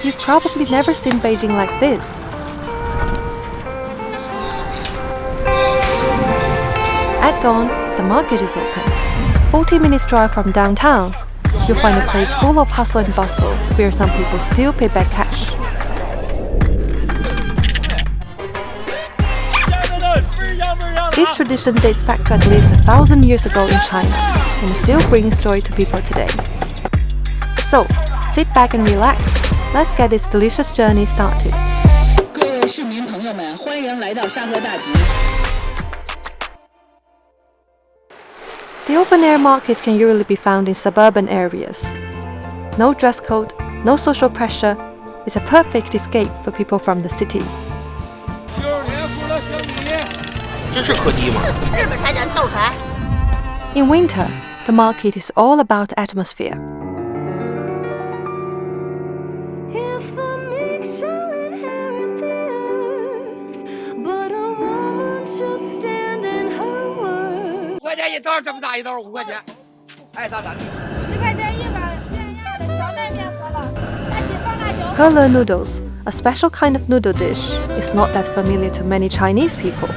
You've probably never seen Beijing like this. At dawn, the market is open. 40 minutes drive from downtown, you'll find a place full of hustle and bustle where some people still pay back cash. This tradition dates back to at least 1,000 years ago in China and still brings joy to people today. So, sit back and relax. Let's get this delicious journey started. 各位市民朋友们，欢迎来到沙河大集。 The open-air markets can usually be found in suburban areas. No dress code, no social pressure. It's a perfect escape for people from the city. 这是柯基吗？日本才能斗船。 In winter, the market is all about atmosphere. Hele noodles, a special kind of noodle dish, is not that familiar to many Chinese people.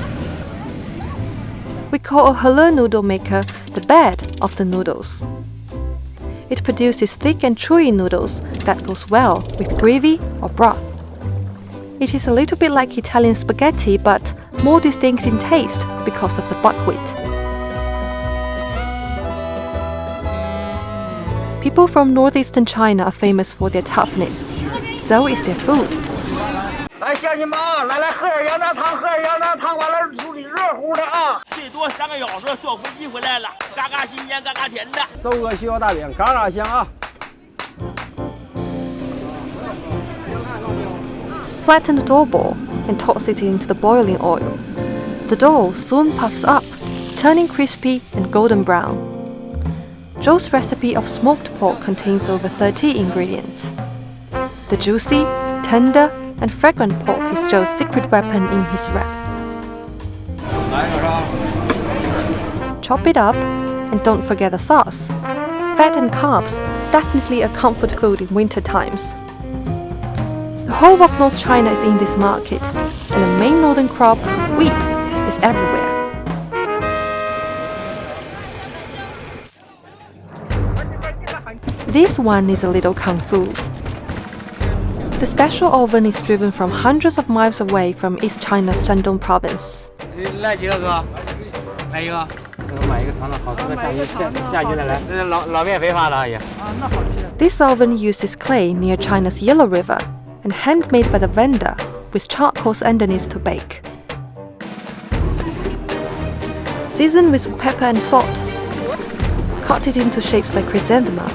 We call a hele noodle maker the bed of the noodles. It produces thick and chewy noodles that goes well with gravy or broth. It is a little bit like Italian spaghetti but more distinct in taste because of the buckwheat. People from northeastern China are famous for their toughness. So is their food. 来，乡亲们啊，来喝点羊杂汤，喝点羊杂汤，完了煮的热乎的啊！最多3个小时，坐飞机回来了，嘎嘎新鲜，嘎嘎甜的。走个西瓜大饼，嘎嘎香啊！ Flatten the dough ball and toss it into the boiling oil. The dough soon puffs up, turning crispy and golden brown. Joe's recipe of smoked pork contains over 30 ingredients. The juicy, tender, and fragrant pork is Joe's secret weapon in his wrap. Chop it up, and don't forget the sauce. Fat and carbs, definitely a comfort food in winter times. The whole of North China is in this market, and the main northern crop, wheat, is everywhere. This one is a little kung fu. The special oven is driven from hundreds of miles away from East China's Shandong province. 来几个哥，来一个。买一个尝尝好吃的下去再来。这是老面肥发的也。This oven uses clay near China's Yellow River and handmade by the vendor with charcoals underneath to bake. Season with pepper and salt. Cut it into shapes like chrysanthemum.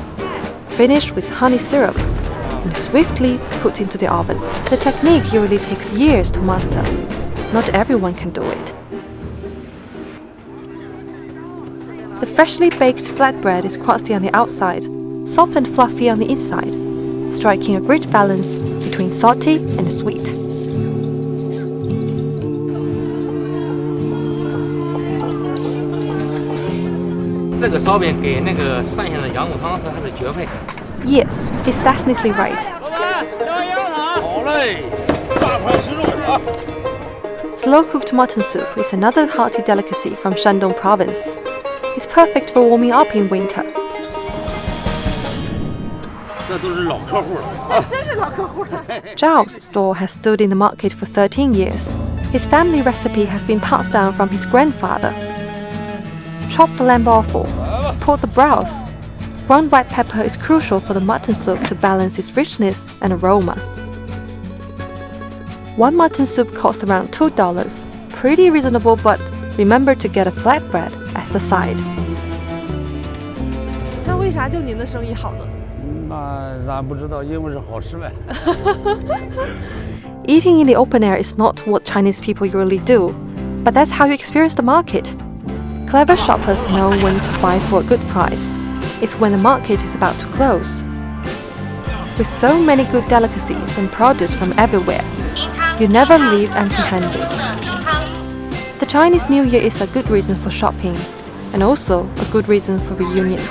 Finish with honey syrup and swiftly put into the oven. The technique usually takes years to master. Not everyone can do it. The freshly baked flatbread is crusty on the outside, soft and fluffy on the inside, striking a great balance between salty and sweet. 这个烧饼给那个剩下的羊骨汤吃还是绝配。 Yes, he's definitely right. 老板，要羊汤。好嘞，大块吃肉啊。 Slow-cooked mutton soup is another hearty delicacy from Shandong province. It's perfect for warming up in winter. 这都是老客户了。真是老客户了。 Zhao's store has stood in the market for 13 years. His family recipe has been passed down from his grandfather. Chop the lamb offal, pour the broth. Ground white pepper is crucial for the mutton soup to balance its richness and aroma. One mutton soup costs around $2. Pretty reasonable, but remember to get a flatbread as the side. 那为啥就您的生意好呢？那咱不知道，因为是好吃呗。 Eating in the open air is not what Chinese people usually do, but that's how you experience the market. Clever shoppers know when to buy for a good price. It's when the market is about to close. With so many good delicacies and produce from everywhere, you never leave empty-handed. The Chinese New Year is a good reason for shopping, and also a good reason for reunions.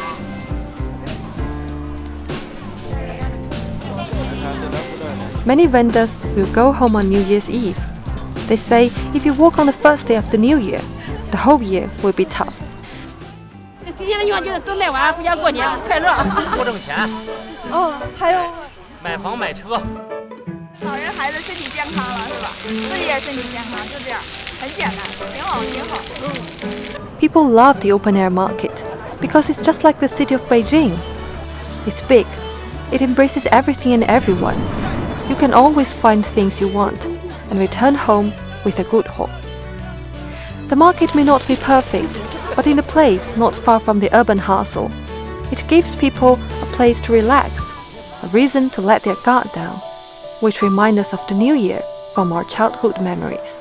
Many vendors will go home on New Year's Eve. They say if you work on the first day of the new year, the whole year will be tough. 新年的愿就是都来玩，回家过年快乐。多挣钱，还有买房买车。老人孩子身体健康了是吧？自己也身体健康，就这样，很简单，挺好，挺好。People love the open air market because it's just like the city of Beijing. It's big. It embraces everything and everyone. You can always find things you want and return home with a good haul. The market may not be perfect, but in the place not far from the urban hustle, it gives people a place to relax, a reason to let their guard down, which reminds us of the new year from our childhood memories.